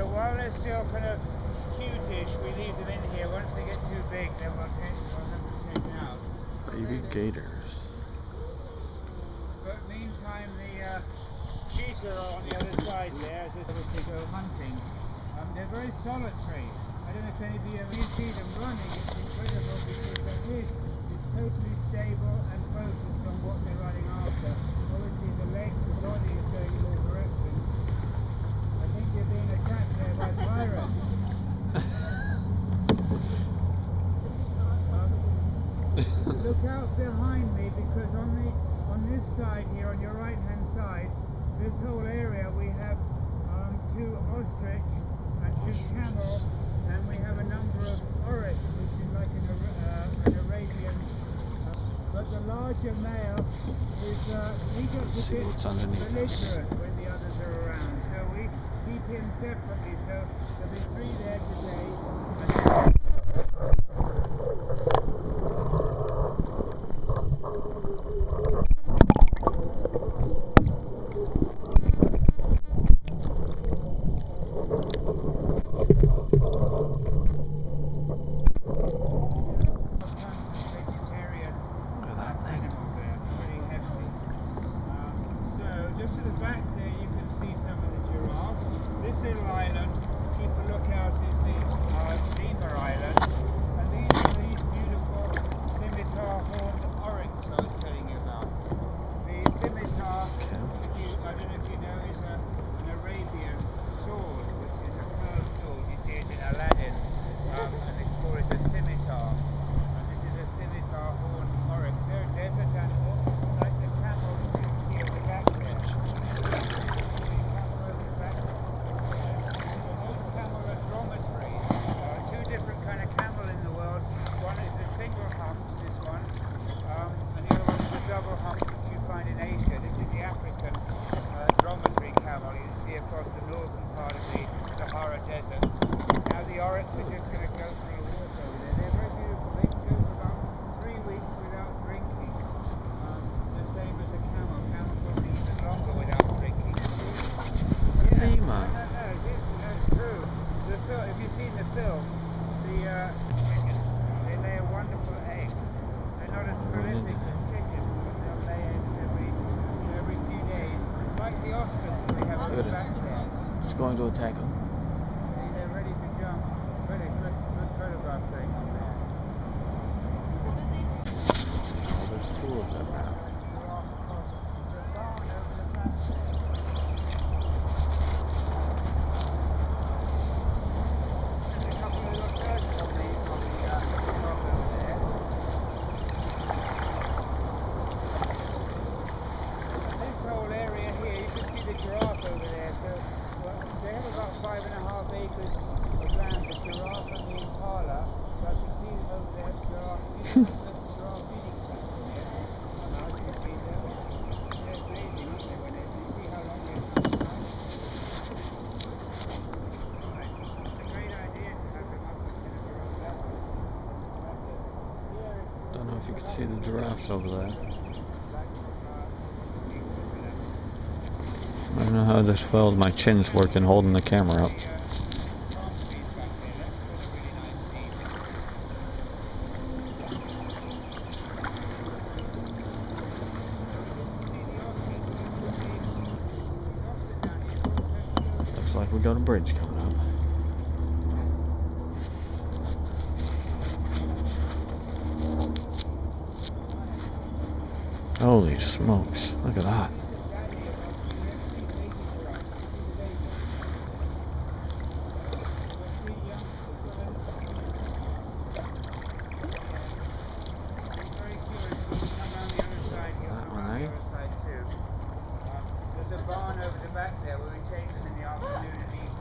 So while they're still kind of cutish, we leave them in here. Once they get too big, then we'll have them taken out. Baby gators. But meantime, the geese are on the other side there, just as they go hunting. They're very solitary. I don't know if any of you ever see them running. It's incredible because their head is totally stable and focused on what they're running after. Obviously, the legs, the body is going in all directions. I think they're being attacked there by pirates. Look out behind me, because on this side here, on your right hand side, this whole area, we have 2 ostrich and 2 camel, and we have a number of oryx, which is like an Arabian. But the larger male is he gets a bit belligerent when the others are around, so we keep him separately. So there'll be 3 there today. It's going to attack him. See, they're ready to jump. Really good photograph going on there. Oh, there's 2 of them now. Don't know if you can see the giraffes over there. I don't know how this well my chin's working holding the camera up. Looks like we got a bridge coming up. Holy smokes, look at that. There's a barn over the back there where we take them in the afternoon and eat.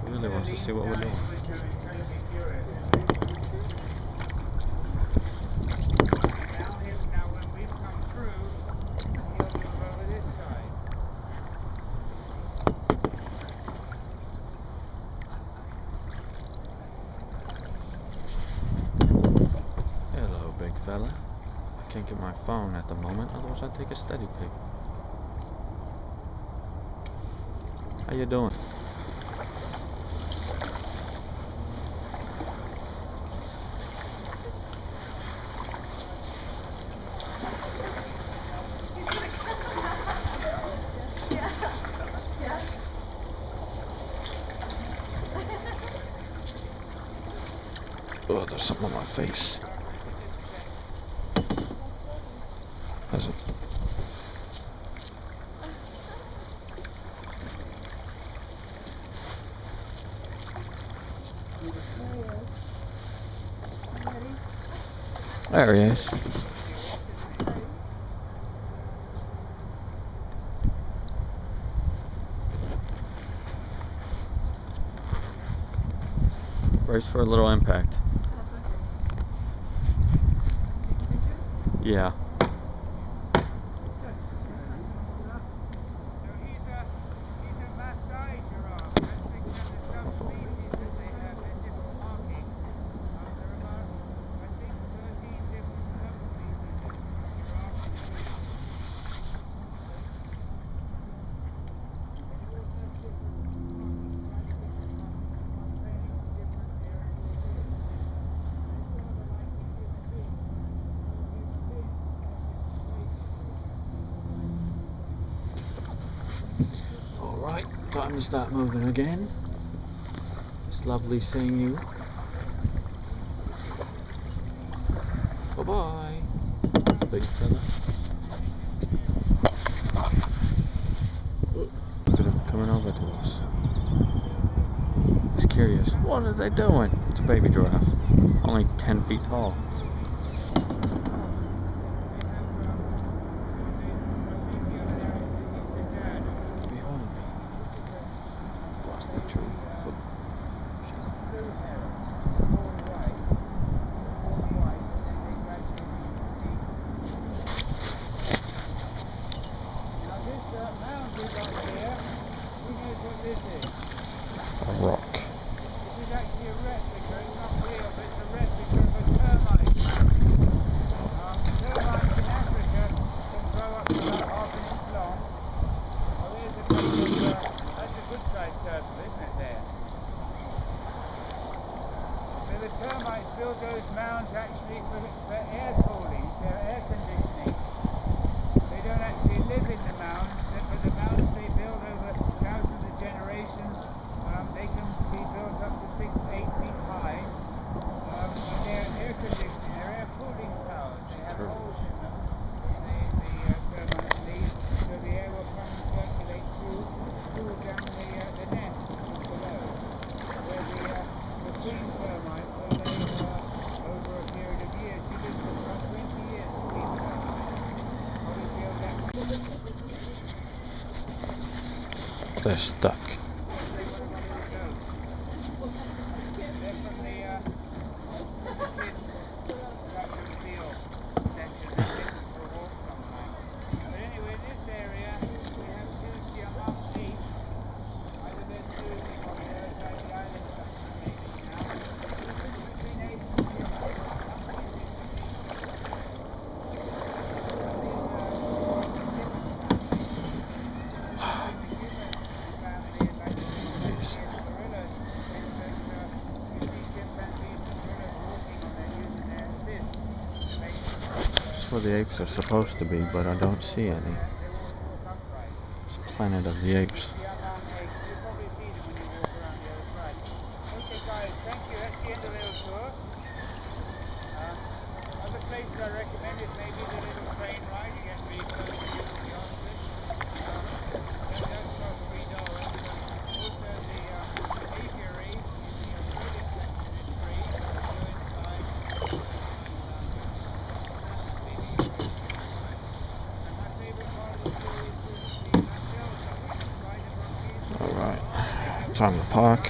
He really wants to see what we're doing. Now when we've come through, he'll move over this side. Hello, big fella. I can't get my phone at the moment, otherwise I'd take a steady pic. How you doing? Oh, there's something on my face. Has it? There he is. Brace for a little impact. Yeah. Alright, time to start moving again. It's lovely seeing you. Bye-bye, big fella. Look at him coming over to us. He's curious. What are they doing? It's a baby giraffe. Only 10 feet tall. A rock. This is actually a replica, it's not real, but it's a replica of a termite. Termites in Africa can grow up to about half an inch long. Oh, there's a couple of, that's a good sized turtle, isn't it, there? So the termites build those mounds actually for air cooling, so air conditioning. They don't actually live in the mounds, but the mounds they build over thousands of generations. They can be built up to 6 to 8 feet high, and they're air conditioning, they're air cooling towers. They have holes in them, the termites leave, so the air will come and circulate through, cool down the nest below, where the queen termite will lay over a period of years. She lives for about 20 years, the queen termite. They're stuck. That's where the apes are supposed to be, but I don't see any. It's Planet of the Apes. Okay guys, thank you. That's the end of the little tour. Other places I recommend is maybe the little train ride. You get really close to the ostrich. That's cost $3. Also the apiary, you see a bird insect in a tree. Go inside. And my favorite part of the tour is to see my shelter. We can ride the monkeys. Alright, time to park.